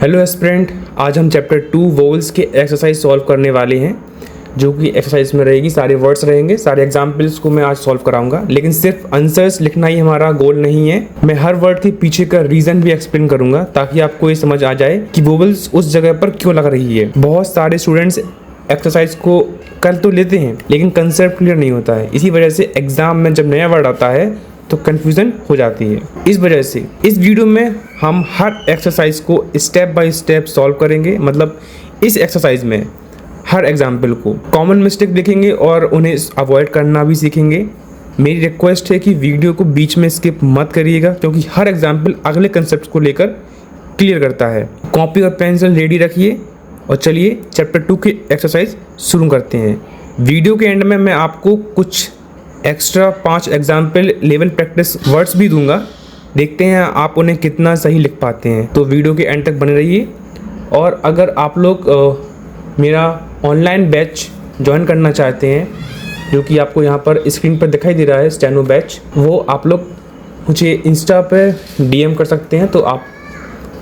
Hello aspirant, आज हम chapter 2 vowels के एक्सरसाइज सॉल्व करने वाले हैं, जो कि एक्सरसाइज में रहेगी। सारे वर्ड्स रहेंगे, सारे एग्जाम्पल्स को मैं आज सॉल्व कराऊंगा, लेकिन सिर्फ आंसर्स लिखना ही हमारा गोल नहीं है। मैं हर वर्ड के पीछे का रीजन भी एक्सप्लेन करूंगा, ताकि आपको ये समझ आ जाए कि वोवल्स उस जगह पर क्यों लग रही है। बहुत सारे स्टूडेंट्स एक्सरसाइज को कर तो लेते हैं, लेकिन कंसेप्ट क्लियर नहीं होता है। इसी वजह से एग्जाम में जब नया वर्ड आता है तो कंफ्यूजन हो जाती है। इस वजह से इस वीडियो में हम हर एक्सरसाइज को स्टेप बाय स्टेप सॉल्व करेंगे। मतलब इस एक्सरसाइज में हर एग्जाम्पल को कॉमन मिस्टेक देखेंगे और उन्हें अवॉइड करना भी सीखेंगे। मेरी रिक्वेस्ट है कि वीडियो को बीच में स्किप मत करिएगा, क्योंकि हर एग्जाम्पल अगले कंसेप्ट को लेकर क्लियर करता है। कॉपी और पेंसिल रेडी रखिए और चलिए चैप्टर 2 की एक्सरसाइज शुरू करते हैं। वीडियो के एंड में मैं आपको कुछ extra 5 example level practice words भी दूंगा। देखते हैं आप उन्हें कितना सही लिख पाते हैं। तो वीडियो के एंड तक बने रहिए। और अगर आप लोग मेरा ऑनलाइन बैच ज्वाइन करना चाहते हैं, जो कि आपको यहाँ पर स्क्रीन पर दिखाई दे रहा है, स्टेनो बैच, वो आप लोग मुझे इंस्टा पे DM कर सकते हैं। तो आप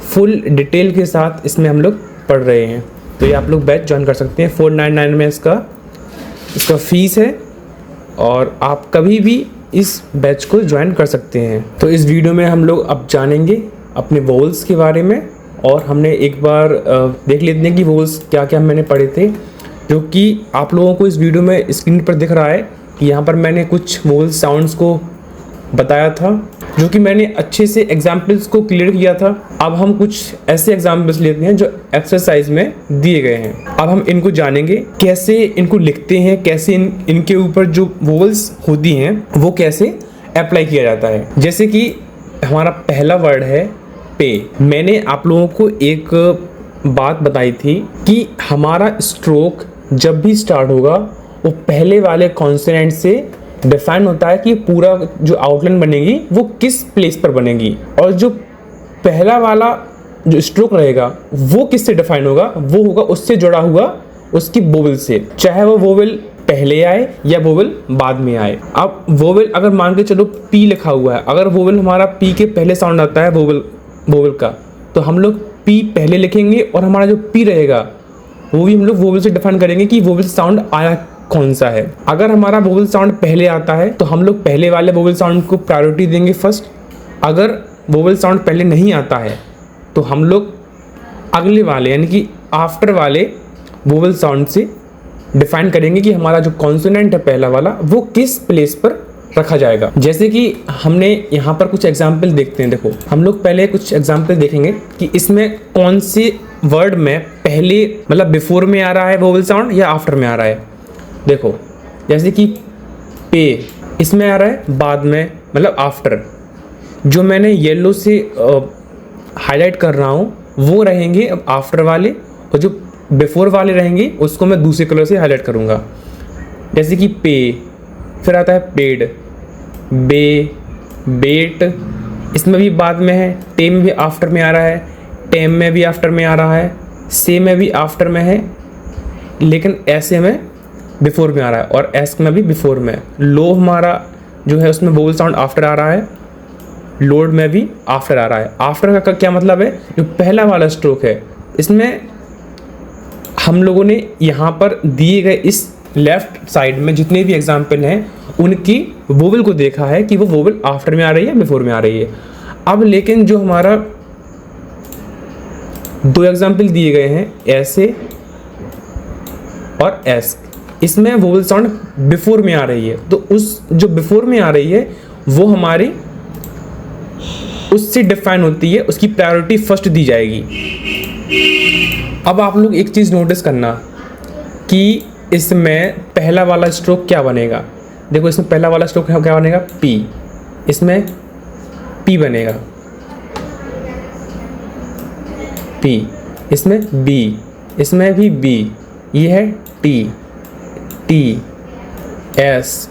फुल डिटेल के साथ इसमें हम लोग पढ़ रहे हैं, तो ये आप लोग बैच ज्वाइन कर सकते हैं। 499 में इसका फीस है, और आप कभी भी इस बैच को ज्वाइन कर सकते हैं। तो इस वीडियो में हम लोग अब जानेंगे अपने वोवल्स के बारे में, और हमने एक बार देख लेते हैं कि वोवल्स क्या क्या मैंने पढ़े थे, जो कि आप लोगों को इस वीडियो में स्क्रीन पर दिख रहा है कि यहाँ पर मैंने कुछ वोवल साउंड्स को बताया था, जो कि मैंने अच्छे से एग्जाम्पल्स को क्लियर किया था। अब हम कुछ ऐसे एग्जाम्पल्स लेते हैं जो एक्सरसाइज में दिए गए हैं। अब हम इनको जानेंगे, कैसे इनको लिखते हैं, कैसे इनके ऊपर जो वोवल्स होती हैं वो कैसे अप्लाई किया जाता है। जैसे कि हमारा पहला वर्ड है पे। मैंने आप लोगों को एक बात बताई थी कि हमारा स्ट्रोक जब भी स्टार्ट होगा वो पहले वाले कॉन्सोनेंट से डिफाइन होता है कि पूरा जो आउटलाइन बनेगी वो किस प्लेस पर बनेगी, और जो पहला वाला जो स्ट्रोक रहेगा वो किससे डिफाइन होगा, वो होगा उससे जुड़ा हुआ उसकी वोवेल से, चाहे वो वोवेल पहले आए या वोवेल बाद में आए। अब वोवेल अगर मान के चलो पी लिखा हुआ है, अगर वोवेल हमारा पी के पहले साउंड आता है वोवेल का, तो हम लोग पी पहले लिखेंगे, और हमारा जो पी रहेगा वो भी हम लोग वोवेल से डिफाइन करेंगे कि वोवेल साउंड आया कौन सा है। अगर हमारा वोवेल साउंड पहले आता है तो हम लोग पहले वाले वोवेल साउंड को प्रायोरिटी देंगे फर्स्ट। अगर वोवेल साउंड पहले नहीं आता है तो हम लोग अगले वाले यानी कि आफ्टर वाले वोवेल साउंड से डिफाइन करेंगे कि हमारा जो कॉन्सोनेंट है पहला वाला वो किस प्लेस पर रखा जाएगा। जैसे कि हमने यहाँ पर कुछ एग्जाम्पल देखते हैं। देखो, हम लोग पहले कुछ एग्जाम्पल देखेंगे कि इसमें कौन से वर्ड में पहले मतलब बिफोर में आ रहा है वोवेल साउंड या आफ्टर में आ रहा है। देखो, जैसे कि पे इसमें आ रहा है बाद में, मतलब आफ्टर। जो मैंने येलो से हाईलाइट कर रहा हूँ वो रहेंगे अब आफ्टर वाले, और जो बिफोर वाले रहेंगे उसको मैं दूसरे कलर से हाईलाइट करूँगा। जैसे कि पे, फिर आता है पेड, बे, बेट, इसमें भी बाद में है। टे में भी आफ्टर में आ रहा है, टेम में भी आफ्टर में आ रहा है, से में भी आफ्टर में है, लेकिन ऐसे में बिफोर में आ रहा है, और एस में भी बिफोर में। लो हमारा जो है उसमें वोवेल साउंड आफ्टर आ रहा है, लोड में भी आफ्टर आ रहा है। आफ्टर का क्या मतलब है, जो पहला वाला स्ट्रोक है इसमें हम लोगों ने यहाँ पर दिए गए इस लेफ्ट साइड में जितने भी एग्जाम्पल हैं उनकी वोवेल को देखा है कि वो वोवेल आफ्टर में आ रही है बिफोर में आ रही है। अब लेकिन जो हमारा 2 एग्जाम्पल दिए गए हैं ऐसे और एस, इसमें वोवेल साउंड बिफोर में आ रही है, तो उस जो बिफोर में आ रही है वो हमारी उससे डिफाइन होती है, उसकी प्रायोरिटी फर्स्ट दी जाएगी। अब आप लोग एक चीज़ नोटिस करना कि इसमें पहला वाला स्ट्रोक क्या बनेगा। देखो, इसमें पहला वाला स्ट्रोक क्या बनेगा, पी, इसमें पी बनेगा, पी, इसमें बी, इसमें भी बी, ये है टी, टी, एस,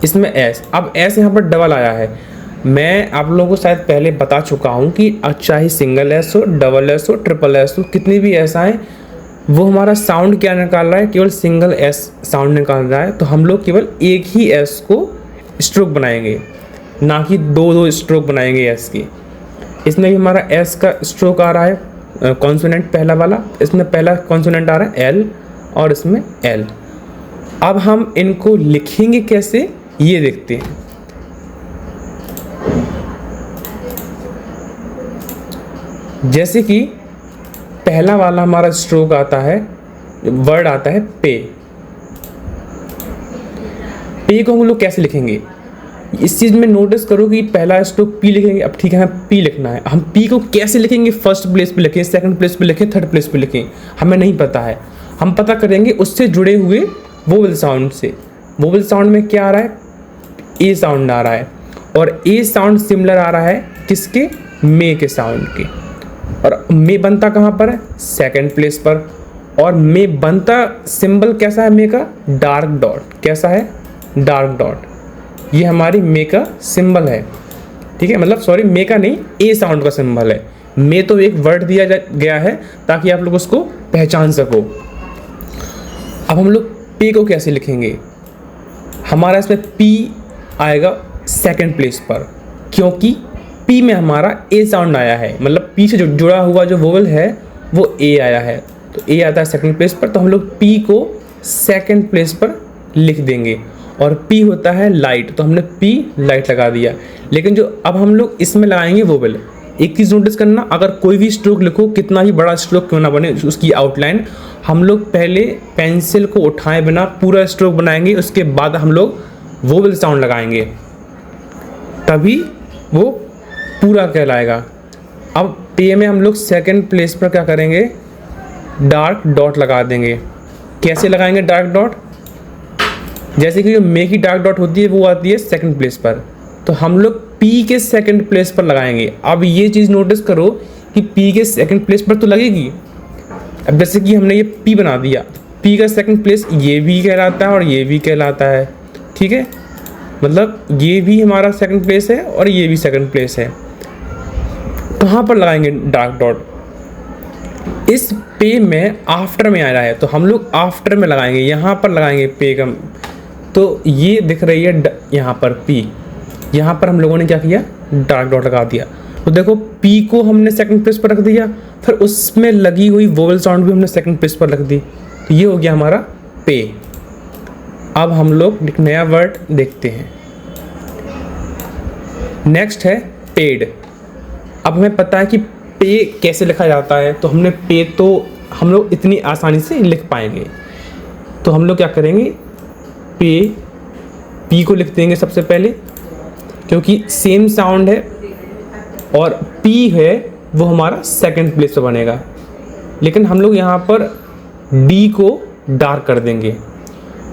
इसमें एस। अब एस यहाँ पर डबल आया है। मैं आप लोगों को शायद पहले बता चुका हूँ कि चाहे सिंगल एस हो, डबल एस हो, ट्रिपल एस हो, कितनी भी एस आए, वो हमारा साउंड क्या निकाल रहा है, केवल सिंगल एस साउंड निकाल रहा है। तो हम लोग केवल एक ही एस को स्ट्रोक बनाएंगे, ना कि 2 स्ट्रोक बनाएंगे एस की। इसमें भी हमारा एस का स्ट्रोक आ रहा है कॉन्सोनेंट पहला वाला, इसमें पहला कॉन्सोनेंट आ रहा है एल और इसमें एल। अब हम इनको लिखेंगे कैसे ये देखते हैं। जैसे कि पहला वाला हमारा स्ट्रोक आता है, वर्ड आता है पे। पे को हम लोग कैसे लिखेंगे इस चीज़ में नोटिस करो कि पहला स्ट्रोक पी लिखेंगे। अब ठीक है, हमें पी लिखना है, हम पी को कैसे लिखेंगे, फर्स्ट प्लेस पे लिखें, सेकंड प्लेस पे लिखें, थर्ड प्लेस पे लिखें, हमें नहीं पता है। हम पता करेंगे उससे जुड़े हुए वोवल साउंड से। वोवल साउंड में क्या आ रहा है, ए साउंड आ रहा है, और ए साउंड सिमिलर आ रहा है किसके, मे के साउंड के। और मे बनता कहाँ पर है, सेकंड प्लेस पर। और मे बनता सिंबल कैसा है मे का, डार्क डॉट। कैसा है, डार्क डॉट। ये हमारी मे का सिंबल है, ठीक है, मतलब सॉरी मे का नहीं, ए साउंड का सिंबल है। मे तो एक वर्ड दिया गया है ताकि आप लोग उसको पहचान सको। अब हम लोग पे को कैसे लिखेंगे, हमारा इसमें पी आएगा सेकंड प्लेस पर, क्योंकि पी में हमारा ए साउंड आया है, मतलब पी से जुड़ा हुआ जो वोवल है वो ए आया है, तो ए आता है सेकंड प्लेस पर। तो हम लोग पी को सेकंड प्लेस पर लिख देंगे। और पी होता है लाइट, तो हमने पी लाइट लगा दिया। लेकिन जो अब हम लोग इसमें लगाएंगे वोवल, एक चीज़ नोटिस करना, अगर कोई भी स्ट्रोक लिखो, कितना ही बड़ा स्ट्रोक क्यों ना बने, उसकी आउटलाइन हम लोग पहले पेंसिल को उठाए बिना पूरा स्ट्रोक बनाएंगे, उसके बाद हम लोग वोवल साउंड लगाएंगे, तभी वो पूरा कहलाएगा। अब पे में हम लोग सेकंड प्लेस पर क्या करेंगे, डार्क डॉट लगा देंगे। कैसे लगाएंगे डार्क डॉट, जैसे कि जो मे की डार्क डॉट होती है वो आती है सेकंड प्लेस पर, तो हम लोग पी के सेकंड प्लेस पर लगाएंगे। अब ये चीज़ नोटिस करो कि पी के सेकंड प्लेस पर तो लगेगी। अब जैसे कि हमने ये पी बना दिया, पी का सेकंड प्लेस ये भी कहलाता है और ये भी कहलाता है, ठीक है, मतलब ये भी हमारा सेकंड प्लेस है और ये भी सेकंड प्लेस है। कहाँ पर लगाएंगे डार्क डॉट, इस पे में आफ्टर में आ रहा है, तो हम लोग आफ्टर में लगाएंगे, यहाँ पर लगाएंगे पे का। तो ये दिख रही है यहाँ पर पी, यहाँ पर हम लोगों ने क्या किया, डार्क डॉट लगा दिया। तो देखो पी को हमने सेकंड प्लेस पर रख दिया, फिर उसमें लगी हुई वोवल साउंड भी हमने सेकंड प्लेस पर रख दी, तो ये हो गया हमारा पे। अब हम लोग एक नया वर्ड देखते हैं, नेक्स्ट है पेड। अब हमें पता है कि पे कैसे लिखा जाता है, तो हमने पे तो हम लोग इतनी आसानी से लिख पाएंगे। तो हम लोग क्या करेंगे, पी को लिख देंगे सबसे पहले, क्योंकि सेम साउंड है, और पी है वो हमारा सेकंड प्लेस पर बनेगा। लेकिन हम लोग यहाँ पर डी को डार्क कर देंगे।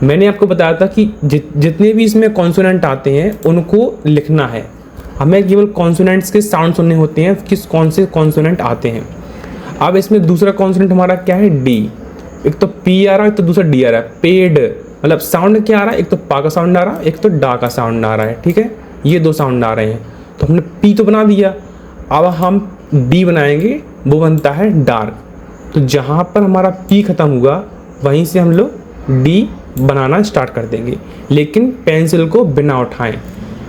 मैंने आपको बताया था कि जितने भी इसमें कॉन्सोनेंट आते हैं उनको लिखना है, हमें केवल कॉन्सोनेंट्स के साउंड सुनने होते हैं, किस कौन से कॉन्सोनेंट आते हैं। अब इसमें दूसरा कॉन्सोनेंट हमारा क्या है, डी। एक तो पी आ रहा है, एक तो दूसरा डी आ रहा है। पेड मतलब साउंड क्या आ रहा है, एक तो पा का साउंड आ रहा है, एक तो डा का साउंड आ रहा है, ठीक है, ये दो साउंड आ रहे हैं। तो हमने पी तो बना दिया, अब हम डी बनाएंगे, वो बनता है डार्क। तो जहाँ पर हमारा पी खत्म हुआ वहीं से हम लोग डी बनाना स्टार्ट कर देंगे, लेकिन पेंसिल को बिना उठाएं।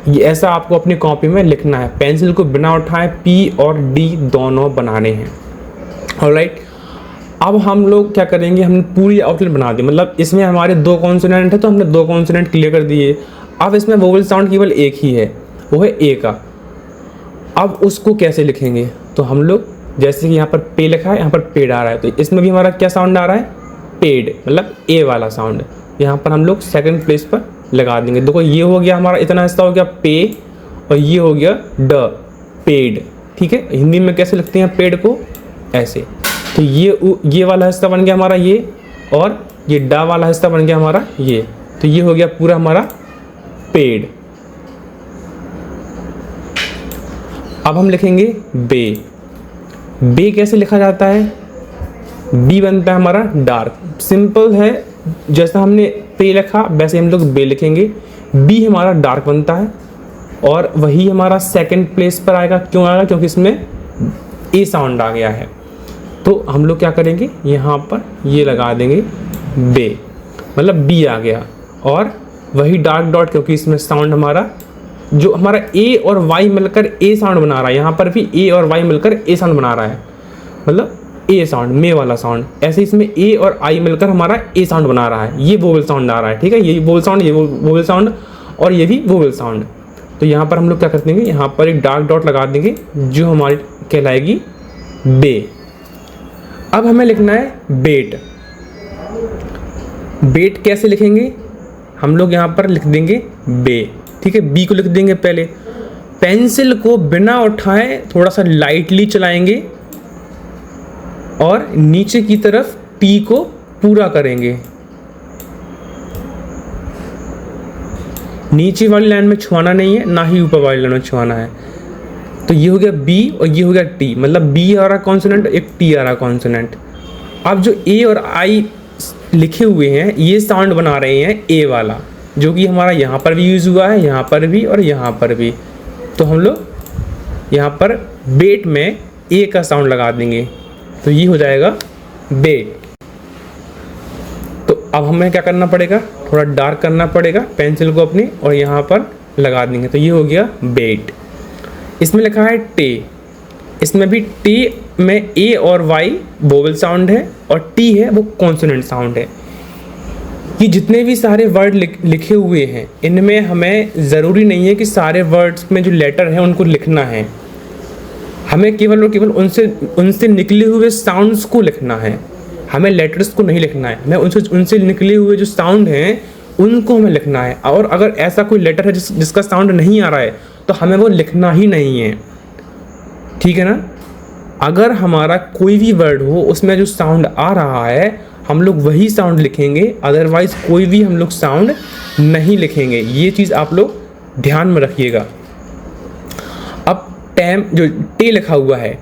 ये ऐसा आपको अपनी कॉपी में लिखना है, पेंसिल को बिना उठाएं पी और डी दोनों बनाने हैं। ऑलराइट, अब हम लोग क्या करेंगे, हमने पूरी आउटलाइन बना दी, मतलब इसमें हमारे दो कॉन्सोनेंट है तो हमने दो कॉन्सोनेंट क्लियर कर दिए। अब इसमें वोवल साउंड केवल एक ही है, वो है ए का। अब उसको कैसे लिखेंगे, तो हम लोग जैसे कि यहाँ पर पे लिखा है, यहाँ पर पेड आ रहा है, तो इसमें भी हमारा क्या साउंड आ रहा है, पेड, मतलब ए वाला साउंड। यहाँ पर हम लोग सेकंड प्लेस पर लगा देंगे। देखो ये हो गया हमारा, इतना हिस्सा हो गया पे, और ये हो गया ड, पेड, ठीक है। हिंदी में कैसे लिखते हैं पेड को, ऐसे। तो ये वाला हिस्सा बन गया हमारा ये, और ये डा वाला हिस्सा बन गया हमारा ये, तो ये हो गया पूरा हमारा पेड। अब हम लिखेंगे बे। बे कैसे लिखा जाता है, बी बनता है हमारा डार्क, सिंपल है, जैसा हमने पे लिखा वैसे हम लोग बे लिखेंगे। बी हमारा डार्क बनता है, और वही हमारा सेकंड प्लेस पर आएगा। क्यों आएगा, क्योंकि इसमें ए साउंड आ गया है। तो हम लोग क्या करेंगे, यहाँ पर ये लगा देंगे बे, मतलब बी आ गया, और वही डार्क डॉट, क्योंकि इसमें साउंड हमारा जो हमारा ए और वाई मिलकर ए साउंड बना रहा है, यहाँ पर भी ए और वाई मिलकर ए साउंड बना रहा है, मतलब ए साउंड, मे वाला साउंड। ऐसे इसमें ए और आई मिलकर हमारा ए साउंड बना रहा है, ये वोवेल साउंड आ रहा है, ठीक है। ये वोवेल साउंड, ये वोवेल साउंड और ये भी वोवेल साउंड। तो यहाँ पर हम लोग क्या कर देंगे, यहाँ पर एक डार्क डॉट लगा देंगे जो हमारी कहलाएगी बे। अब हमें लिखना है बेट। बेट कैसे लिखेंगे, हम लोग यहाँ पर लिख देंगे बे, ठीक है। बी को लिख देंगे पहले, पेंसिल को बिना उठाए थोड़ा सा लाइटली चलाएंगे और नीचे की तरफ टी को पूरा करेंगे। नीचे वाली लाइन में छुआना नहीं है, ना ही ऊपर वाली लाइन में छुआना है। तो ये हो गया बी और ये हो गया टी, मतलब बी आ रहा कॉन्सोनेंट, एक टी आ रहा कॉन्सोनेंट। अब जो ए और आई लिखे हुए हैं ये साउंड बना रहे हैं ए वाला, जो कि हमारा यहाँ पर भी यूज़ हुआ है, यहाँ पर भी और यहाँ पर भी। तो हम लोग यहाँ पर बेट में ए का साउंड लगा देंगे, तो ये हो जाएगा बेट। तो अब हमें क्या करना पड़ेगा, थोड़ा डार्क करना पड़ेगा पेंसिल को अपनी और यहाँ पर लगा देंगे, तो ये हो गया बेट। इसमें लिखा है टे, इसमें भी टी में ए और वाई वोवेल साउंड है और टी है वो कॉन्सोनेंट साउंड है। ये जितने भी सारे वर्ड लिखे हुए हैं इनमें हमें ज़रूरी नहीं है कि सारे वर्ड्स में जो लेटर है उनको लिखना है, हमें केवल और केवल उनसे निकले हुए साउंड्स को लिखना है, हमें लेटर्स को नहीं लिखना है। हमें उनसे निकले हुए जो साउंड हैं उनको हमें लिखना है। और अगर ऐसा कोई लेटर है जिसका साउंड नहीं आ रहा है तो हमें वो लिखना ही नहीं है, ठीक है ना। अगर हमारा कोई भी वर्ड हो उसमें जो साउंड आ रहा है हम लोग वही साउंड लिखेंगे, अदरवाइज कोई भी हम लोग साउंड नहीं लिखेंगे। ये चीज़ आप लोग ध्यान में रखिएगा। अब टैम जो टे लिखा हुआ है,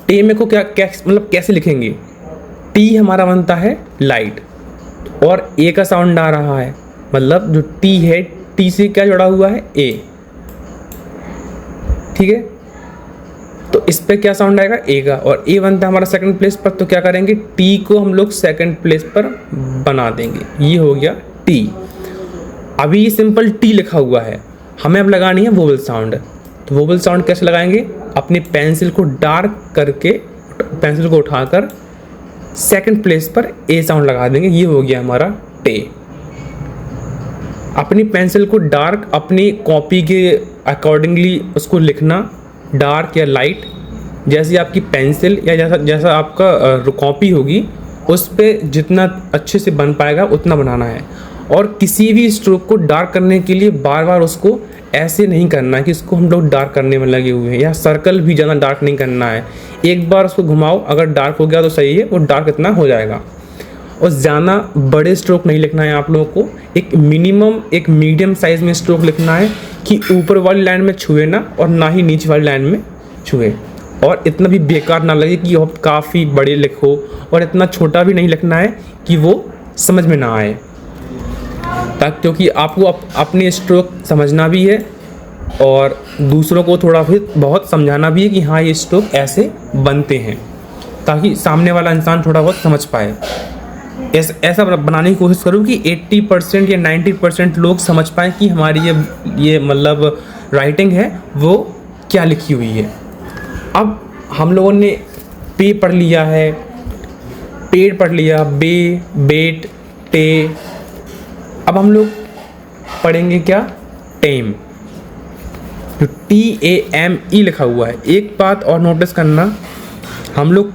टे में को क्या क्या मतलब कैसे लिखेंगे, टी हमारा बनता है लाइट और ए का साउंड आ रहा है, मतलब जो टी है टी से क्या जुड़ा हुआ है ए, ठीक है। तो इस पे क्या साउंड आएगा ए का, और ए बनता है हमारा सेकंड प्लेस पर, तो क्या करेंगे टी को हम लोग सेकंड प्लेस पर बना देंगे, ये हो गया टी। अभी ये सिंपल टी लिखा हुआ है, हमें अब लगानी है वोवेल साउंड। तो वोवेल साउंड कैसे लगाएंगे, अपनी पेंसिल को डार्क करके पेंसिल को उठाकर सेकंड प्लेस पर ए साउंड लगा देंगे, ये हो गया हमारा टे। अपनी पेंसिल को डार्क अपनी कॉपी के अकॉर्डिंगली उसको लिखना, डार्क या लाइट, जैसी आपकी पेंसिल या जैसा आपका कॉपी होगी उस पर जितना अच्छे से बन पाएगा उतना बनाना है। और किसी भी स्ट्रोक को डार्क करने के लिए बार बार उसको ऐसे नहीं करना है कि इसको हम लोग डार्क करने में लगे हुए हैं, या सर्कल भी ज़्यादा डार्क नहीं करना है। एक बार उसको घुमाओ, अगर डार्क हो गया तो सही है, वो डार्क इतना हो जाएगा। और ज़्यादा बड़े स्ट्रोक नहीं लिखना है आप लोगों को, एक मिनिमम एक मीडियम साइज़ में स्ट्रोक लिखना है कि ऊपर वाली लाइन में छुए ना और ना ही नीचे वाली लाइन में छुए, और इतना भी बेकार ना लगे कि आप काफ़ी बड़े लिखो, और इतना छोटा भी नहीं लिखना है कि वो समझ में ना आए, ताकि क्योंकि आपको अपने स्ट्रोक समझना भी है और दूसरों को थोड़ा फिर बहुत समझाना भी है कि हाँ ये स्ट्रोक ऐसे बनते हैं, ताकि सामने वाला इंसान थोड़ा बहुत समझ पाए। ऐसा बनाने की कोशिश करूँ कि 80% या 90% लोग समझ पाएँ कि हमारी ये मतलब राइटिंग है वो क्या लिखी हुई है। अब हम लोगों ने पे पढ़ लिया है, पेड़ पढ़ लिया, बे, बेट, टे। अब हम लोग पढ़ेंगे क्या, टेम, जो TAME लिखा हुआ है। एक बात और नोटिस करना, हम लोग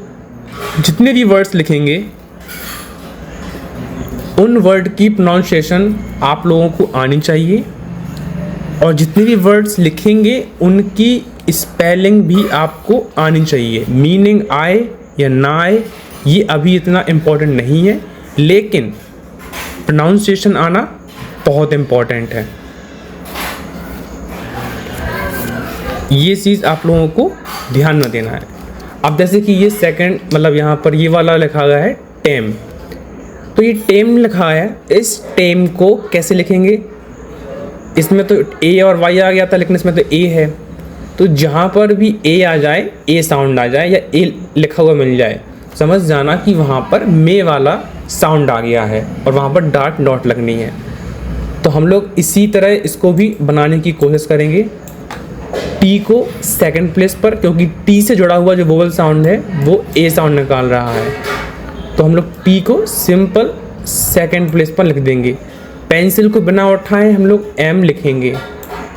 जितने भी वर्ड्स लिखेंगे उन वर्ड की प्रोनाउंसिएशन आप लोगों को आनी चाहिए, और जितने भी वर्ड्स लिखेंगे उनकी स्पेलिंग भी आपको आनी चाहिए। मीनिंग आए या ना आए ये अभी इतना इम्पोर्टेंट नहीं है, लेकिन प्रोनाउंसिएशन आना बहुत इम्पोर्टेंट है। ये चीज़ आप लोगों को ध्यान में देना है। अब जैसे कि ये सेकंड मतलब यहाँ पर ये वाला लिखा गया है टेम, तो ये टेम लिखा है, इस टेम को कैसे लिखेंगे, इसमें तो ए और वाई आ गया था लेकिन इसमें तो ए है, तो जहाँ पर भी ए आ जाए, ए साउंड आ जाए या ए लिखा हुआ मिल जाए, समझ जाना कि वहाँ पर मे वाला साउंड आ गया है और वहाँ पर डार्क डॉट लगनी है। तो हम लोग इसी तरह इसको भी बनाने की कोशिश करेंगे। टी को सेकंड प्लेस पर, क्योंकि टी से जुड़ा हुआ जो वोवल साउंड है वो ए साउंड निकाल रहा है, तो हम लोग टी को सिंपल सेकंड प्लेस पर लिख देंगे। पेंसिल को बिना उठाए हम लोग एम लिखेंगे,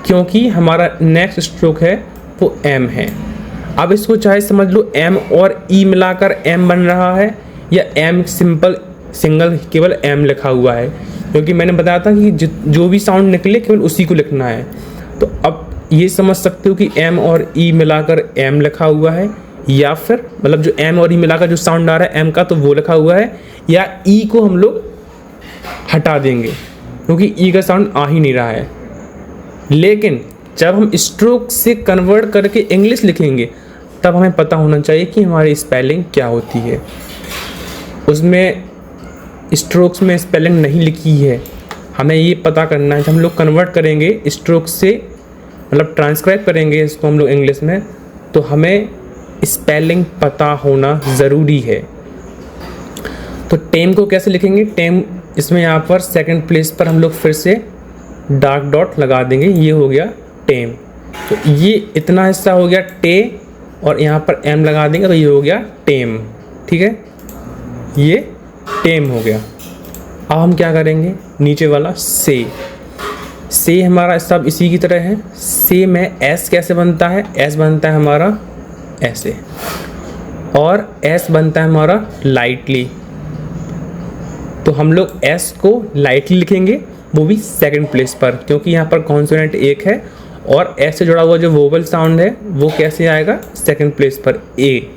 क्योंकि हमारा नेक्स्ट स्ट्रोक है वो एम है। अब इसको चाहे समझ लो एम और ई मिलाकर एम बन रहा है, या एम सिंपल सिंगल केवल एम लिखा हुआ है, क्योंकि मैंने बताया था कि जो भी साउंड निकले केवल उसी को लिखना है। तो अब ये समझ सकते हो कि एम और ई मिलाकर एम लिखा हुआ है, या फिर मतलब जो एम और ई मिलाकर जो साउंड आ रहा है एम का तो वो लिखा हुआ है, या ई को हम लोग हटा देंगे क्योंकि ई का साउंड आ ही नहीं रहा है। लेकिन जब हम स्ट्रोक से कन्वर्ट करके इंग्लिश लिखेंगे तब हमें पता होना चाहिए कि हमारी स्पेलिंग क्या होती है। उसमें स्ट्रोक्स में स्पेलिंग नहीं लिखी है, हमें ये पता करना है। जब हम लोग कन्वर्ट करेंगे स्ट्रोक से, मतलब ट्रांसक्राइब करेंगे इसको हम लोग इंग्लिश में, तो हमें स्पेलिंग पता होना ज़रूरी है। तो टेम को कैसे लिखेंगे? टेम इसमें यहाँ पर सेकंड प्लेस पर हम लोग फिर से डार्क डॉट लगा देंगे, ये हो गया टेम। तो ये इतना हिस्सा हो गया टे, और यहाँ पर एम लगा देंगे तो ये हो गया टेम। ठीक है, ये टेम हो गया। अब हम क्या करेंगे? नीचे वाला से हमारा सब इसी की तरह है। से में एस कैसे बनता है? एस बनता है हमारा ऐसे, और एस बनता है हमारा लाइटली। तो हम लोग एस को लाइटली लिखेंगे, वो भी सेकंड प्लेस पर, क्योंकि यहाँ पर कॉन्सोनेंट एक है और एस से जुड़ा हुआ जो वोवल साउंड है वो कैसे आएगा? सेकंड प्लेस पर, ए।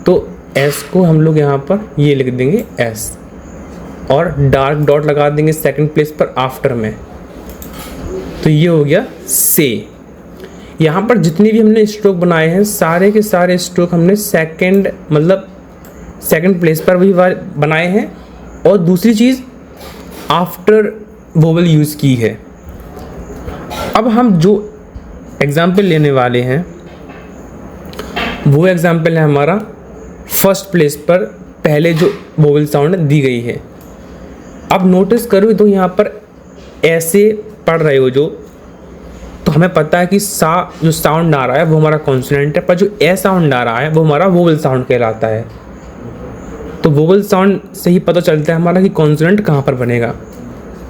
तो एस को हम लोग यहाँ पर ये लिख देंगे एस, और डार्क डॉट लगा देंगे सेकंड प्लेस पर आफ्टर में, तो ये हो गया से। यहाँ पर जितने भी हमने स्ट्रोक बनाए हैं सारे के सारे स्ट्रोक हमने सेकंड प्लेस पर भी बनाए हैं, और दूसरी चीज़ आफ्टर वोवल यूज़ की है। अब हम जो एग्जाम्पल लेने वाले हैं वो एग्जाम्पल है हमारा फर्स्ट प्लेस पर पहले जो वोवल साउंड दी गई है। अब नोटिस करो तो यहाँ पर ऐसे पढ़ रहे हो जो, तो हमें पता है कि सा जो साउंड आ रहा है वो हमारा कॉन्सोनेंट है, पर जो ए साउंड आ रहा है वो हमारा वोवल साउंड कहलाता है। तो वोवल साउंड से ही पता चलता है हमारा कि कॉन्सोनेंट कहाँ पर बनेगा।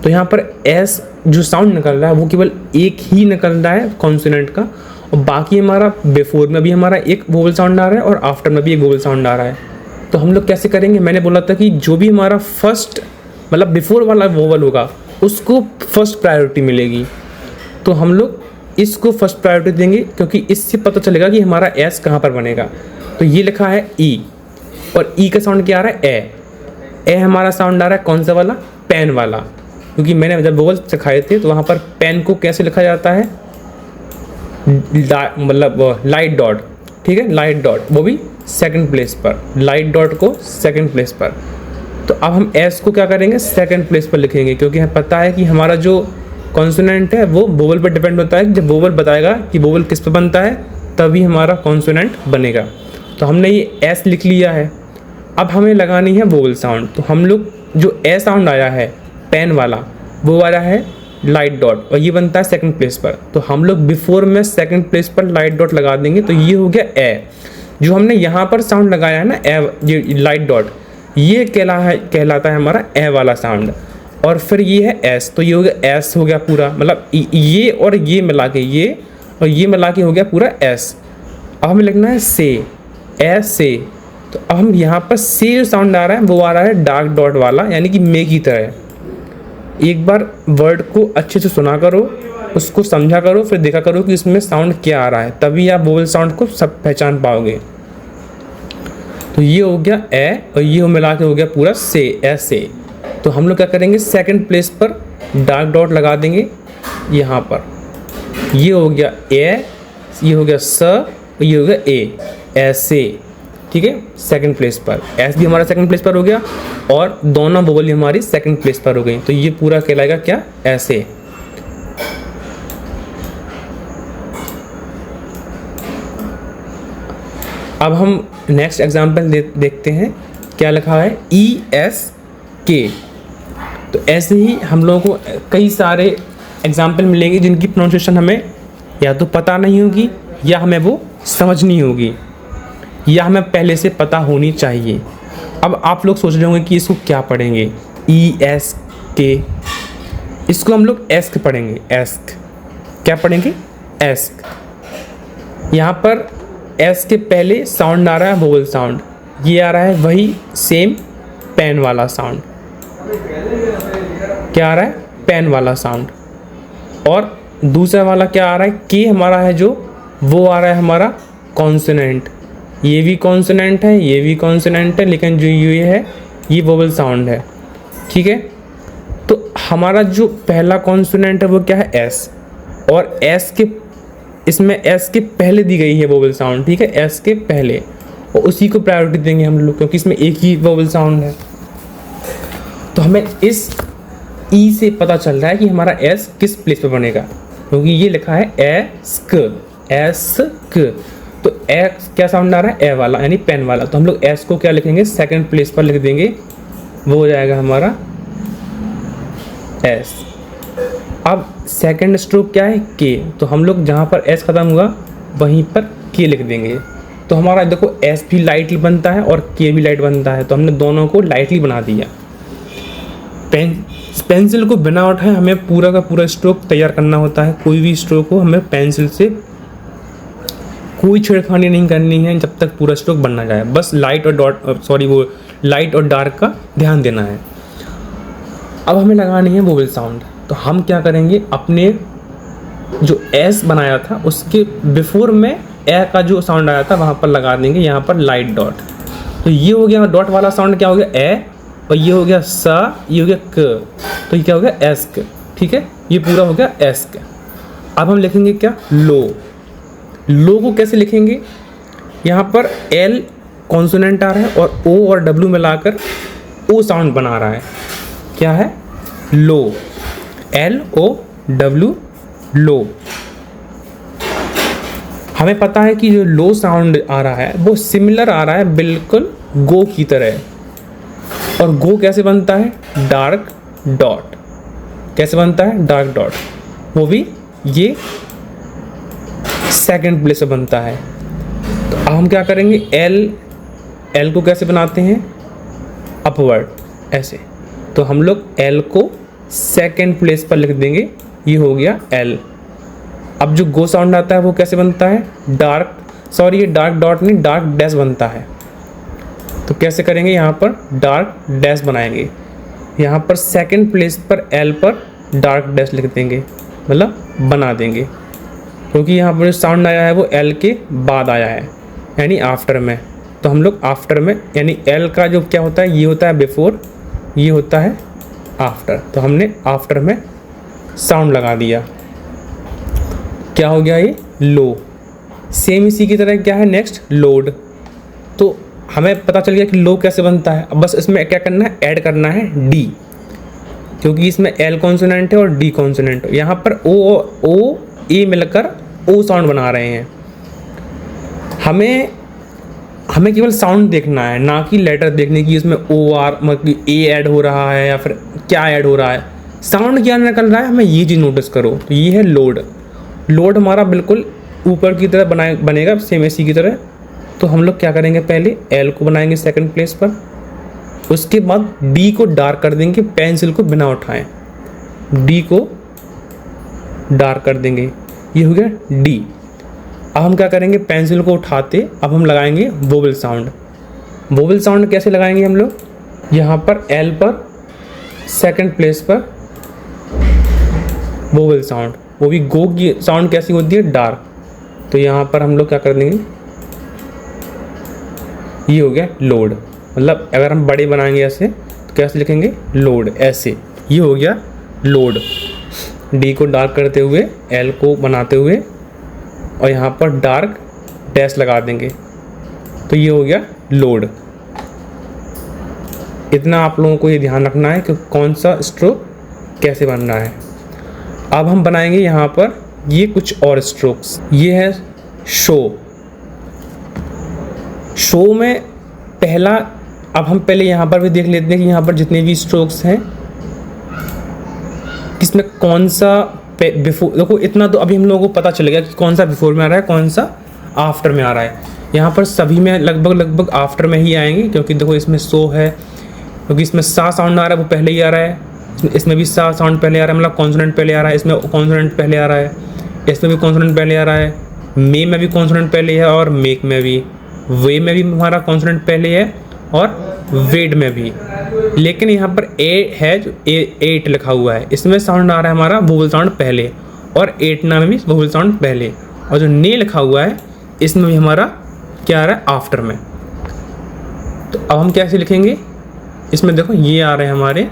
तो यहाँ पर एस जो साउंड निकल रहा है वो केवल एक ही निकल रहा है कॉन्सोनेंट का, और बाकी हमारा बिफोर में भी हमारा एक वोवल साउंड आ रहा है और आफ्टर में भी एक वोवल साउंड आ रहा है। तो हम लोग कैसे करेंगे? मैंने बोला था कि जो भी हमारा फर्स्ट मतलब बिफोर वाला वोवल होगा उसको फर्स्ट प्रायोरिटी मिलेगी। तो हम लोग इसको फर्स्ट प्रायोरिटी देंगे, क्योंकि इससे पता चलेगा कि हमारा एस कहाँ पर बनेगा। तो ये लिखा है ई, और ई का साउंड क्या आ रहा है? ए हमारा साउंड आ रहा है कौन सा वाला? पेन वाला, क्योंकि मैंने जब वोवल सिखाए थे तो वहाँ पर पेन को कैसे लिखा जाता है? मतलब लाइट डॉट। ठीक है, लाइट डॉट, वो भी सेकंड प्लेस पर, लाइट डॉट को सेकंड प्लेस पर। तो अब हम एस को क्या करेंगे? सेकंड प्लेस पर लिखेंगे, क्योंकि हमें पता है कि हमारा जो कॉन्सोनेंट है वो वोवल पर डिपेंड होता है। जब वोवल बताएगा कि वोवल किस पर बनता है तभी हमारा कॉन्सोनेंट बनेगा। तो हमने ये एस लिख लिया है। अब हमें लगानी है वोवल साउंड। तो हम लोग जो ए साउंड आया है पेन वाला वो वाला है लाइट डॉट, और ये बनता है सेकंड प्लेस पर। तो हम लोग बिफोर में सेकंड प्लेस पर लाइट डॉट लगा देंगे, तो ये हो गया ए। जो हमने यहाँ पर साउंड लगाया है ना ए, ये लाइट डॉट, ये कहलाता है हमारा ए वाला साउंड। और फिर ये है एस, तो ये हो गया एस हो गया पूरा, मतलब ये और ये मिला के, ये और ये मिला के हो गया पूरा एस। अब हमें लिखना है से, ए से। तो अब हम यहाँ पर से जो साउंड आ रहा है वो आ रहा है डार्क डॉट वाला, यानी कि मे की तरह। एक बार वर्ड को अच्छे से सुना करो, उसको समझा करो, फिर देखा करो कि इसमें साउंड क्या आ रहा है, तभी आप वोवल साउंड को सब पहचान पाओगे। तो ये हो गया ए, और ये मिला के हो गया पूरा से, ऐसे। तो हम लोग क्या करेंगे? सेकंड प्लेस पर डार्क डॉट लगा देंगे यहाँ पर। ये हो गया ए, ये हो गया स, और ये हो गया ए, ऐसे। ठीक है, सेकंड प्लेस पर एस भी हमारा सेकंड प्लेस पर हो गया, और दोनों वोवल हमारी सेकंड प्लेस पर हो गई। तो ये पूरा कहलाएगा क्या? ऐसे। अब हम नेक्स्ट एग्जांपल देखते हैं। क्या लिखा है? ई एस के। तो ऐसे ही हम लोगों को कई सारे एग्जाम्पल मिलेंगे जिनकी प्रोनाउंसिएशन हमें या तो पता नहीं होगी या हमें वो समझनी होगी या हमें पहले से पता होनी चाहिए। अब आप लोग सोच रहे होंगे कि इसको क्या पढ़ेंगे, ESK, इसको हम लोग एस्क पढ़ेंगे। एस्क क्या पढ़ेंगे, एस्क। यहाँ पर एस के पहले साउंड आ रहा है वोवल साउंड, ये आ रहा है वही सेम पेन वाला साउंड। क्या आ रहा है, पेन वाला साउंड। और दूसरा वाला क्या आ रहा है, के हमारा है जो, वो आ रहा है हमारा कॉन्सोनेंट। ये भी कॉन्सोनेंट है, ये भी कॉन्सोनेंट है, लेकिन जो ये है ये वोवल साउंड है। ठीक है, तो हमारा जो पहला कॉन्सोनेंट है वो क्या है, एस। और एस के, इसमें एस के पहले दी गई है वोवल साउंड। ठीक है, एस के पहले, और उसी को प्रायोरिटी देंगे हम लोग, क्योंकि इसमें एक ही वोवल साउंड है। तो हमें इस ई से पता चल रहा है कि हमारा एस किस प्लेस पे बनेगा, क्योंकि ये लिखा है एस्क, एस्क। तो एस क्या साउंड आ रहा है, ए वाला, यानी पेन वाला। तो हम लोग एस को क्या लिखेंगे, सेकंड प्लेस पर लिख देंगे, वो हो जाएगा हमारा एस। अब सेकंड स्ट्रोक क्या है, के। तो हम लोग जहाँ पर एस खत्म हुआ वहीं पर के लिख देंगे। तो हमारा देखो एस भी लाइटली बनता है और के भी लाइट बनता है, तो हमने दोनों को लाइटली बना दिया। पेंसिल को बिना उठाए हमें पूरा का पूरा स्ट्रोक तैयार करना होता है। कोई भी स्ट्रोक हो हमें पेंसिल से कोई छेड़खानी नहीं करनी है जब तक पूरा स्ट्रोक बन ना जाए। बस लाइट और लाइट और डार्क का ध्यान देना है। अब हमें लगानी है वोवल साउंड। तो हम क्या करेंगे, अपने जो एस बनाया था उसके बिफोर में ए का जो साउंड आया था वहाँ पर लगा देंगे, यहाँ पर लाइट डॉट। तो ये हो गया डॉट वाला साउंड, क्या हो गया, ए, और ये हो गया सा, ये हो गया क, तो ये क्या हो गया, एस्क। ठीक है, ये पूरा हो गया एस्क। अब हम लिखेंगे क्या, लो। लो को कैसे लिखेंगे, यहाँ पर एल कॉन्सोनेंट आ रहा है और ओ और डब्ल्यू मिलाकर ओ साउंड बना रहा है। क्या है, लो, LOW, लो। हमें पता है कि जो लो साउंड आ रहा है वो सिमिलर आ रहा है बिल्कुल गो की तरह। और गो कैसे बनता है, डार्क डॉट। कैसे बनता है, डार्क डॉट, वो भी ये सेकंड प्लेस पे बनता है। तो अब हम क्या करेंगे, एल को कैसे बनाते हैं, अपवर्ड, ऐसे। तो हम लोग एल को सेकंड प्लेस पर लिख देंगे, ये हो गया एल। अब जो गो साउंड आता है वो कैसे बनता है, ये डार्क डॉट नहीं, डार्क डैश बनता है। तो कैसे करेंगे, यहाँ पर डार्क डैश बनाएंगे, यहाँ पर सेकंड प्लेस पर एल पर डार्क डैश लिख देंगे, मतलब बना देंगे, क्योंकि यहाँ पर जो साउंड आया है वो एल के बाद आया है, यानी आफ्टर में। तो हम लोग आफ्टर में, यानी एल का जो क्या होता है, ये होता है बिफोर, ये होता है आफ्टर। तो हमने आफ्टर में साउंड लगा दिया, क्या हो गया ये, लो। सेम इसी की तरह क्या है नेक्स्ट, लोड। तो हमें पता चल गया कि लो कैसे बनता है। अब बस इसमें क्या करना है, ऐड करना है डी, क्योंकि इसमें एल कॉन्सोनेंट है और डी कॉन्सोनेंट है। यहाँ पर ओ ए मिलकर ओ साउंड बना रहे हैं। हमें केवल साउंड देखना है, ना कि लेटर देखने की इसमें ओ आर मतलब ए ऐड हो रहा है या फिर क्या ऐड हो रहा है, साउंड क्या निकल रहा है, हमें ये चीज़ नोटिस करो। तो ये है लोड। लोड हमारा बिल्कुल ऊपर की तरह बनेगा, सेम इसी की तरह। तो हम लोग क्या करेंगे, पहले एल को बनाएंगे सेकंड प्लेस पर, उसके बाद डी को डार्क कर देंगे, पेंसिल को बिना उठाएं डी को डार्क कर देंगे, ये हो गया डी। अब हम क्या करेंगे, पेंसिल को उठाते अब हम लगाएंगे वोवल साउंड। वोवल साउंड कैसे लगाएंगे हम लोग, यहाँ पर एल पर सेकंड प्लेस पर वोवल साउंड, वो भी गो की साउंड कैसी होती है, डार्क। तो यहाँ पर हम लोग क्या कर देंगे, ये हो गया लोड। मतलब अगर हम बड़े बनाएंगे ऐसे तो कैसे लिखेंगे, लोड, ऐसे। ये हो गया लोड। डी को डार्क करते हुए, एल को बनाते हुए, और यहाँ पर डार्क डैश लगा देंगे, तो ये हो गया लोड। इतना आप लोगों को ये ध्यान रखना है कि कौन सा स्ट्रोक कैसे बन रहा है। अब हम बनाएंगे यहाँ पर ये कुछ और स्ट्रोक्स। ये है शो। शो में पहला, अब हम पहले यहाँ पर भी देख लेते हैं कि यहाँ पर जितने भी स्ट्रोक्स हैं किसमें कौन सा बिफोर, देखो इतना तो अभी हम लोगों को पता चल गया कि कौन सा बिफोर में आ रहा है, कौन सा आफ्टर में आ रहा है। यहाँ पर सभी में लगभग आफ्टर में ही आएंगे, क्योंकि देखो इसमें सो है, क्योंकि इसमें सा साउंड आ रहा है वो पहले ही आ रहा है, इसमें भी सा साउंड पहले आ रहा है, मतलब कॉन्सोनेंट पहले आ रहा है, इसमें कॉन्सोनेंट पहले आ रहा है, इसमें भी कॉन्सोनेंट पहले आ रहा है, मे में भी कॉन्सोनेंट पहले है, और मेक में भी, वे में भी हमारा कॉन्सोनेंट पहले है, और वेड में भी। लेकिन यहाँ पर ए है जो एट लिखा हुआ है, इसमें साउंड आ रहा है हमारा वोवल साउंड पहले, और एटना में भी वोवल साउंड पहले, और जो ने लिखा हुआ है इसमें भी हमारा क्या आ रहा है, आफ्टर में। तो अब हम कैसे लिखेंगे, इसमें देखो ये आ रहे हैं हमारे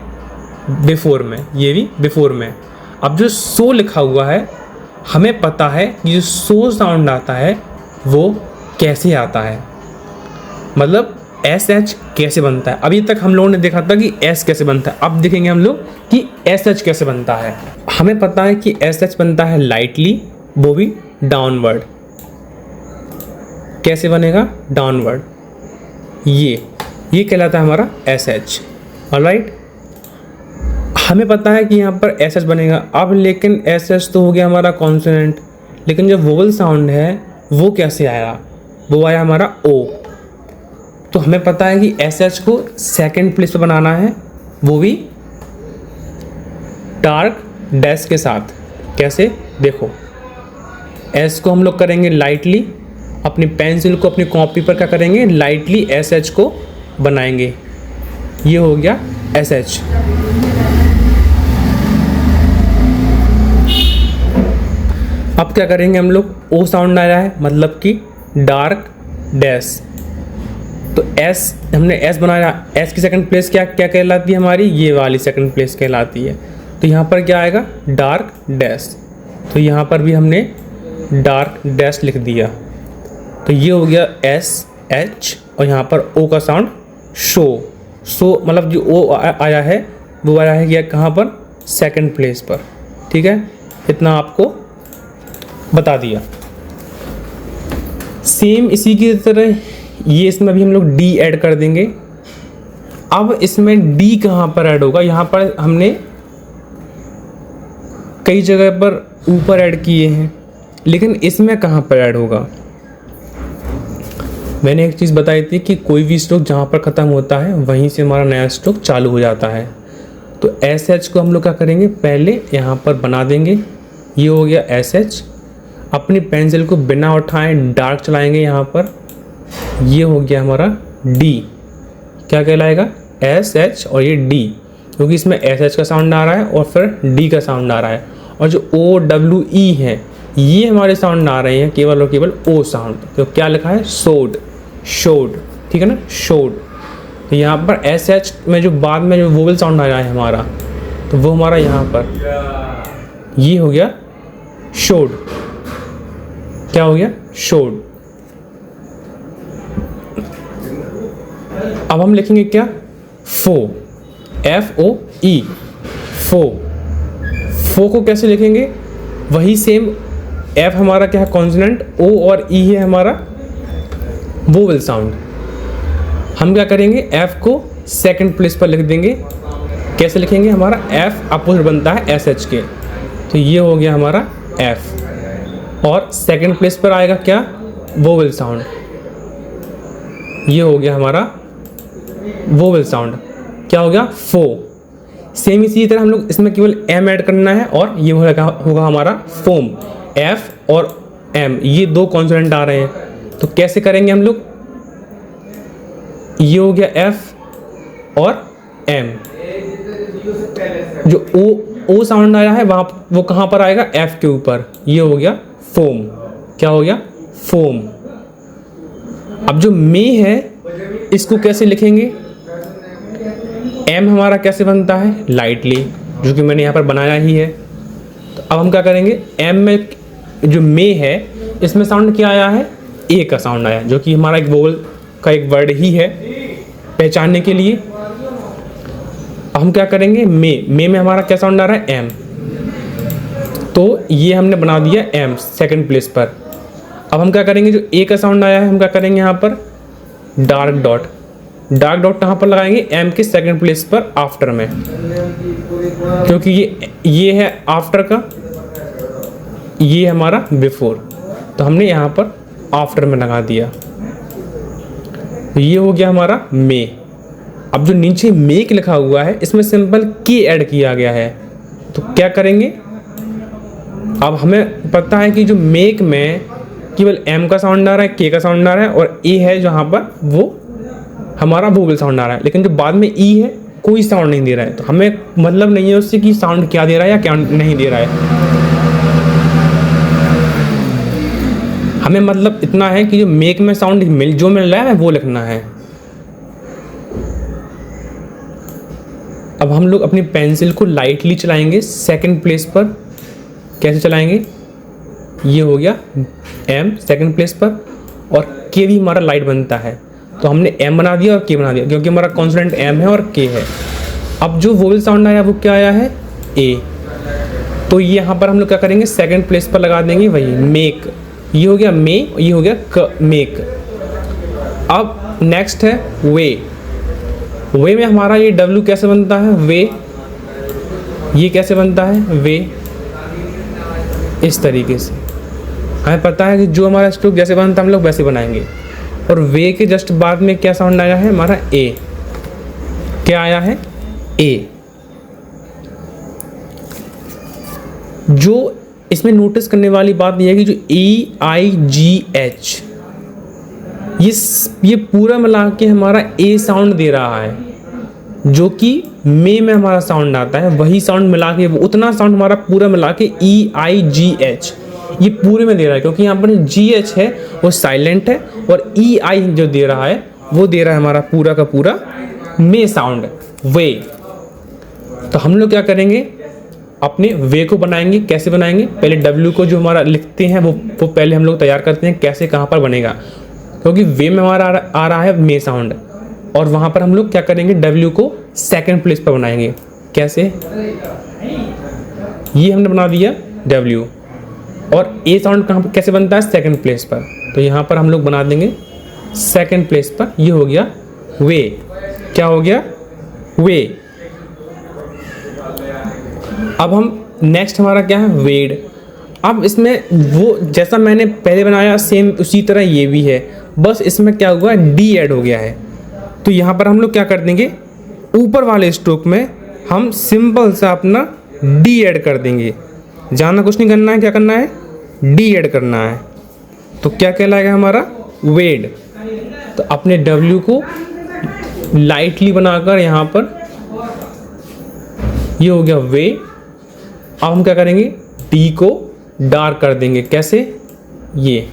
बिफोर में, ये भी बिफोर में। अब जो सो लिखा हुआ है, हमें पता है कि जो सो साउंड आता है वो कैसे आता है, मतलब एस एच कैसे बनता है। अभी तक हम लोगों ने देखा था कि एस कैसे बनता है, अब देखेंगे हम लोग कि एस एच कैसे बनता है। हमें पता है कि एस एच बनता है लाइटली, वो भी डाउनवर्ड। कैसे बनेगा, डाउनवर्ड, ये कहलाता है हमारा एस एच। ऑलराइट, हमें पता है कि यहाँ पर एस एच बनेगा। अब लेकिन एस एच तो हो गया हमारा कॉन्सोनेंट, लेकिन जो वोवल साउंड है वो कैसे आया, वो आया हमारा ओ। तो हमें पता है कि एस एच को सेकंड प्लेस पे बनाना है, वो भी डार्क डैश के साथ। कैसे, देखो एस को हम लोग करेंगे लाइटली, अपनी पेंसिल को अपनी कॉपी पर क्या करेंगे, लाइटली एस एच को बनाएंगे, ये हो गया एस एच। अब क्या करेंगे हम लोग, ओ साउंड आ रहा है, मतलब कि डार्क डैश। तो एस, हमने एस बनाया, एस की सेकंड प्लेस क्या क्या कहलाती है हमारी, ये वाली सेकंड प्लेस कहलाती है। तो यहाँ पर क्या आएगा, डार्क डैश। तो यहाँ पर भी हमने डार्क डैश लिख दिया। तो ये हो गया एस एच, और यहाँ पर ओ का साउंड सो मतलब जो ओ आया है वो आया है कहाँ पर, सेकंड प्लेस पर। ठीक है, इतना आपको बता दिया। सेम इसी की तरह ये इसमें भी हम लोग डी ऐड कर देंगे। अब इसमें डी कहाँ पर ऐड होगा, यहाँ पर हमने कई जगह पर ऊपर ऐड किए हैं, लेकिन इसमें कहाँ पर ऐड होगा। मैंने एक चीज़ बताई थी कि कोई भी स्ट्रोक जहाँ पर ख़त्म होता है वहीं से हमारा नया स्ट्रोक चालू हो जाता है। तो एस एच को हम लोग क्या करेंगे, पहले यहाँ पर बना देंगे, ये हो गया एस एच। अपनी पेंसिल को बिना उठाएं डार्क चलाएंगे यहाँ पर, ये हो गया हमारा डी। क्या कहलाएगा, एस एच और ये डी, क्योंकि इसमें एस एच का साउंड आ रहा है और फिर डी का साउंड आ रहा है, और जो ओ डब्ल्यू ई है ये हमारे साउंड आ रहे हैं केवल और केवल ओ साउंड। तो क्या लिखा है, सोड, शोड, ठीक है ना, शोड। तो यहाँ पर एस एच में जो बाद में जो वोवल साउंड आ रहा है हमारा, तो वो हमारा यहाँ पर ये हो गया शोड। क्या हो गया, शोड। अब हम लिखेंगे क्या, फो, एफ ओ ई, फो। फो को कैसे लिखेंगे, वही सेम, एफ हमारा क्या है कॉन्सोनेंट, ओ और ई है हमारा वोवल साउंड। हम क्या करेंगे, एफ को सेकंड प्लेस पर लिख देंगे। कैसे लिखेंगे, हमारा एफ अपोजिट बनता है एस एच के, तो ये हो गया हमारा एफ, और सेकंड प्लेस पर आएगा क्या, वोवल साउंड, ये हो गया हमारा वोवल साउंड। क्या हो गया, फो। सेम इसी तरह हम लोग इसमें केवल एम ऐड करना है, और ये होगा हमारा फोम। एफ और एम ये दो कॉन्सोनेंट आ रहे हैं, तो कैसे करेंगे हम लोग, ये हो गया एफ और एम। जो ओ साउंड आया है वहाँ, वो कहाँ पर आएगा, एफ के ऊपर, ये हो गया फोम। क्या हो गया, फोम। अब जो मे है इसको कैसे लिखेंगे, एम हमारा कैसे बनता है, लाइटली, जो कि मैंने यहाँ पर बनाया ही है। तो अब हम क्या करेंगे, एम में जो मे है इसमें साउंड क्या आया है, ए का साउंड आया, जो कि हमारा एक वोवल का एक वर्ड ही है पहचानने के लिए। अब हम क्या करेंगे, मे में हमारा क्या साउंड आ रहा है, एम, तो ये हमने बना दिया एम सेकंड प्लेस पर। अब हम क्या करेंगे, जो ए का साउंड आया है हम क्या करेंगे यहाँ पर, डार्क डॉट। डार्क डॉट कहाँ पर लगाएंगे, एम के सेकंड प्लेस पर आफ्टर में, क्योंकि ये है आफ्टर का, ये हमारा बिफोर, तो हमने यहाँ पर आफ्टर में लगा दिया। ये हो गया हमारा मे। अब जो नीचे मेक लिखा हुआ है इसमें सिंपल के ऐड किया गया है, तो क्या करेंगे, अब हमें पता है कि जो मेक में केवल एम का साउंड आ रहा है, के का साउंड आ रहा है और ए है जहाँ पर वो हमारा वोवेल साउंड आ रहा है, लेकिन जो बाद में ई है कोई साउंड नहीं दे रहा है, तो हमें मतलब नहीं है उससे कि साउंड क्या दे रहा है या क्या नहीं दे रहा है। हमें मतलब इतना है कि जो मेक में साउंड जो मिल रहा है वो लिखना है। अब हम लोग अपनी पेंसिल को लाइटली चलाएंगे सेकंड प्लेस पर। कैसे चलाएंगे, ये हो गया एम सेकंड प्लेस पर और के भी हमारा लाइट बनता है, तो हमने एम बना दिया और के बना दिया क्योंकि हमारा कॉन्सोनेंट एम है और के है। अब जो वोवेल साउंड आया वो क्या आया है, ए, तो ये यहाँ पर हम लोग क्या करेंगे, सेकंड प्लेस पर लगा देंगे वही मेक। ये हो गया मे, ये हो गया मेक। अब नेक्स्ट है वे। वे में हमारा ये डब्ल्यू कैसे बनता है, वे, ये कैसे बनता है वे, इस तरीके से। हमें पता है कि जो हमारा स्ट्रोक जैसे बनता है हम लोग वैसे बनाएंगे। और वे के जस्ट बाद में क्या साउंड आया है हमारा, ए। क्या आया है, ए। जो इसमें नोटिस करने वाली बात यह है कि जो E I G H ये पूरा मिला के हमारा ए साउंड दे रहा है, जो कि मे में हमारा साउंड आता है वही साउंड मिला के वो उतना साउंड हमारा पूरा मिला के E I G H ये पूरे में दे रहा है, क्योंकि यहाँ पर G H है वो साइलेंट है और E I जो दे रहा है वो दे रहा है हमारा पूरा का पूरा मे साउंड, वे। तो हम लोग क्या करेंगे, अपने वे को बनाएंगे। कैसे बनाएंगे, पहले W को जो हमारा लिखते हैं वो पहले हम लोग तैयार करते हैं कैसे कहाँ पर बनेगा, क्योंकि वे में हमारा आ रहा है मे साउंड और वहाँ पर हम लोग क्या करेंगे, W को सेकंड प्लेस पर बनाएंगे। कैसे, ये हमने बना दिया W और ए साउंड कहाँ पर कैसे बनता है, सेकंड प्लेस पर, तो यहाँ पर हम लोग बना देंगे सेकंड प्लेस पर। ये हो गया वे। क्या हो गया, वे। अब हम नेक्स्ट हमारा क्या है, वेड। अब इसमें वो जैसा मैंने पहले बनाया सेम उसी तरह ये भी है, बस इसमें क्या हुआ, डी ऐड हो गया है। तो यहाँ पर हम लोग क्या कर देंगे, ऊपर वाले स्ट्रोक में हम सिंपल सा अपना डी ऐड कर देंगे। ज़्यादा कुछ नहीं करना है, क्या करना है, डी ऐड करना है। तो क्या कहलाएगा हमारा, वेड। तो अपने डब्ल्यू को लाइटली बनाकर यहाँ पर ये हो गया वे। अब हम क्या करेंगे, डी को डार्क कर देंगे। कैसे, ये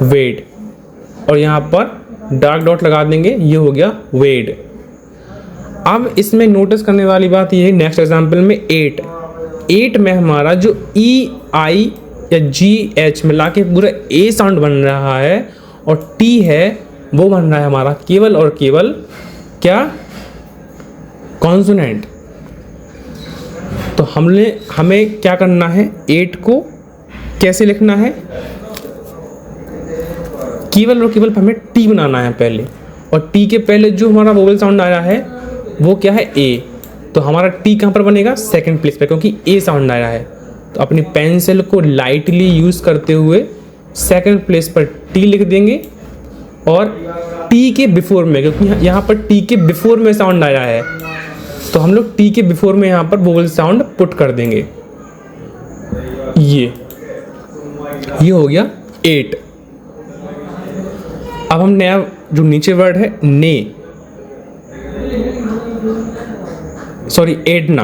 वेड और यहाँ पर डार्क डॉट लगा देंगे, ये हो गया वेड। अब इसमें नोटिस करने वाली बात ये है, नेक्स्ट एग्जांपल में 8 में हमारा जो ई आई या जी एच मिला के पूरा ए साउंड बन रहा है और टी है वो बन रहा है हमारा केवल और केवल क्या, कॉन्सोनेंट। तो हमें क्या करना है, 8 को कैसे लिखना है, केवल और केवल हमें टी बनाना है पहले, और टी के पहले जो हमारा वोवेल साउंड आया है वो क्या है, ए। तो हमारा टी कहाँ पर बनेगा, सेकंड प्लेस पे, क्योंकि ए साउंड आया है। तो अपनी पेंसिल को लाइटली यूज़ करते हुए सेकंड प्लेस पर टी लिख देंगे और टी के बिफोर में, क्योंकि यहाँ पर टी के बिफोर में साउंड आया है तो हम लोग टी के बिफोर में यहाँ पर वोवेल साउंड पुट कर देंगे। ये हो गया 8। अब हम नया जो नीचे वर्ड है ने, सॉरी एडना,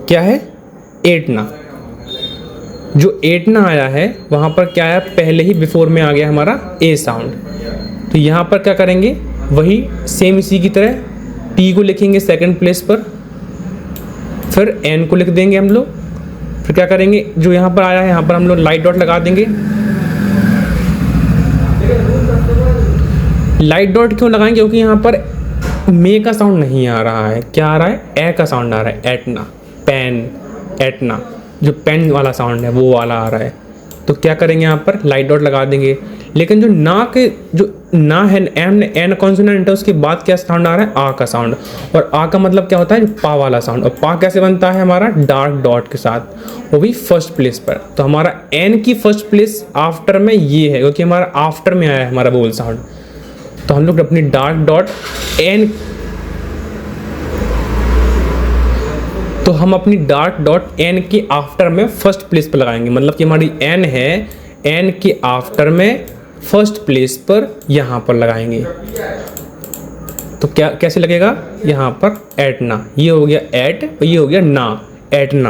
क्या है, एडना। जो एडना आया है वहाँ पर क्या आया, पहले ही बिफोर में आ गया हमारा ए साउंड। तो यहाँ पर क्या करेंगे, वही सेम इसी की तरह टी को लिखेंगे सेकंड प्लेस पर, फिर एन को लिख देंगे हम लोग, फिर क्या करेंगे, जो यहाँ पर आया है यहाँ पर हम लोग लाइट डॉट लगा देंगे। लाइट डॉट क्यों लगाएंगे, क्योंकि यहाँ पर मे का साउंड नहीं आ रहा है, क्या आ रहा है, ए का साउंड आ रहा है, एटना, पेन, एटना, जो पेन वाला साउंड है वो वाला आ रहा है। तो क्या करेंगे, यहाँ पर लाइट डॉट लगा देंगे। लेकिन जो ना के जो ना है एन कॉन्सोनेंट है उसके बाद क्या साउंड आ रहा है, आ का साउंड। और आ का मतलब क्या होता है, पा वाला साउंड। और पा कैसे बनता है हमारा, डार्क डॉट के साथ, वो भी फर्स्ट प्लेस पर। तो हमारा एन की फर्स्ट प्लेस आफ्टर में ये है, क्योंकि हमारा आफ्टर में आया है हमारा वोवल साउंड। तो हम लोग अपनी डार्क डॉट एन, तो हम अपनी डार्क डॉट एन के आफ्टर में फर्स्ट प्लेस पर लगाएंगे। मतलब कि हमारी एन है, एन के आफ्टर में फर्स्ट प्लेस पर यहाँ पर लगाएंगे। तो क्या कैसे लगेगा, यहाँ पर एटना, ये हो गया एट और ये हो गया ना, एटना।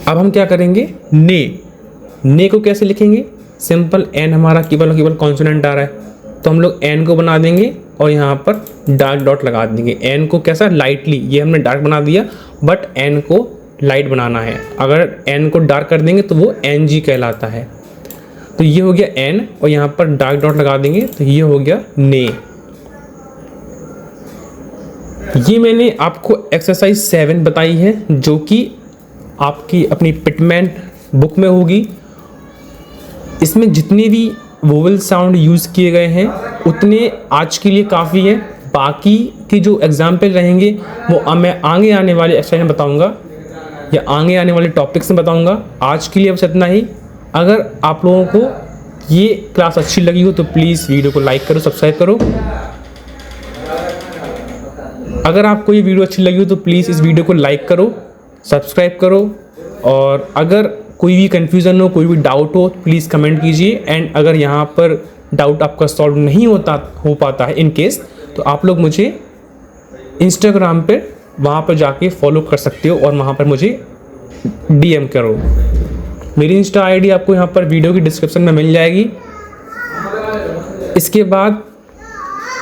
अब हम क्या करेंगे, ने को कैसे लिखेंगे, सिंपल, एन हमारा केवल कॉन्सोनेंट आ रहा है तो हम लोग एन को बना देंगे और यहाँ पर डार्क डॉट लगा देंगे। एन को कैसा, लाइटली, ये हमने डार्क बना दिया, बट एन को लाइट बनाना है। अगर एन को डार्क कर देंगे तो वो एन जी कहलाता है। तो ये हो गया एन और यहाँ पर डार्क डॉट लगा देंगे, तो ये हो गया ने। ये मैंने आपको एक्सरसाइज 7 बताई है, जो कि आपकी अपनी पिटमैन बुक में होगी। इसमें जितने भी वोवल साउंड यूज़ किए गए हैं उतने आज के लिए काफ़ी है। बाकी की जो एग्जाम्पल रहेंगे वो मैं आगे आने वाले एक्सरसाइज में बताऊंगा या आगे आने वाले टॉपिक्स में बताऊंगा। आज के लिए बस इतना ही। अगर आप लोगों को ये क्लास अच्छी लगी हो तो प्लीज़ वीडियो को लाइक करो, सब्सक्राइब करो। अगर आपको ये वीडियो अच्छी लगी हो तो प्लीज़ इस वीडियो को लाइक करो, सब्सक्राइब करो। और अगर कोई भी कन्फ्यूज़न हो, कोई भी डाउट हो, प्लीज़ कमेंट कीजिए। एंड अगर यहाँ पर डाउट आपका सॉल्व नहीं हो पाता है इन केस, तो आप लोग मुझे इंस्टाग्राम पे वहाँ पर जाके फॉलो कर सकते हो और वहाँ पर मुझे DM करो। मेरी इंस्टा ID आपको यहाँ पर वीडियो की डिस्क्रिप्शन में मिल जाएगी। इसके बाद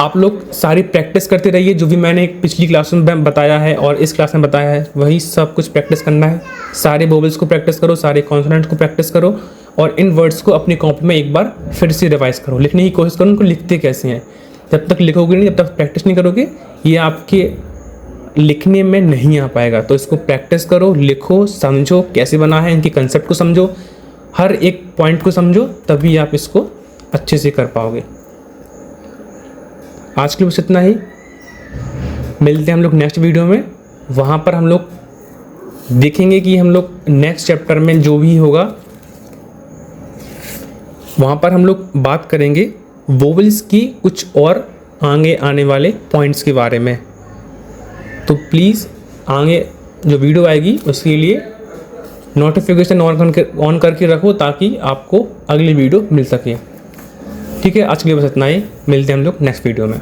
आप लोग सारी प्रैक्टिस करते रहिए, जो भी मैंने पिछली क्लास में बताया है और इस क्लास में बताया है वही सब कुछ प्रैक्टिस करना है। सारे वोवल्स को प्रैक्टिस करो, सारे कॉन्सोनेंट्स को प्रैक्टिस करो और इन वर्ड्स को अपनी कॉपी में एक बार फिर से रिवाइज करो। लिखने की कोशिश करो, उनको लिखते कैसे हैं। जब तक लिखोगे नहीं, जब तक प्रैक्टिस नहीं करोगे, ये आपके लिखने में नहीं आ पाएगा। तो इसको प्रैक्टिस करो, लिखो, समझो कैसे बना है, इनके कंसेप्ट को समझो, हर एक पॉइंट को समझो, तभी आप इसको अच्छे से कर पाओगे। आज के लिए बस इतना ही। मिलते हैं हम लोग नेक्स्ट वीडियो में। वहाँ पर हम लोग देखेंगे कि हम लोग नेक्स्ट चैप्टर में जो भी होगा वहाँ पर हम लोग बात करेंगे वोवल्स की कुछ और आगे आने वाले पॉइंट्स के बारे में। तो प्लीज़ आगे जो वीडियो आएगी उसके लिए नोटिफिकेशन ऑन करके रखो ताकि आपको अगली वीडियो मिल सके। ठीक है, आज के लिए बस इतना ही। मिलते हैं हम लोग नेक्स्ट वीडियो में।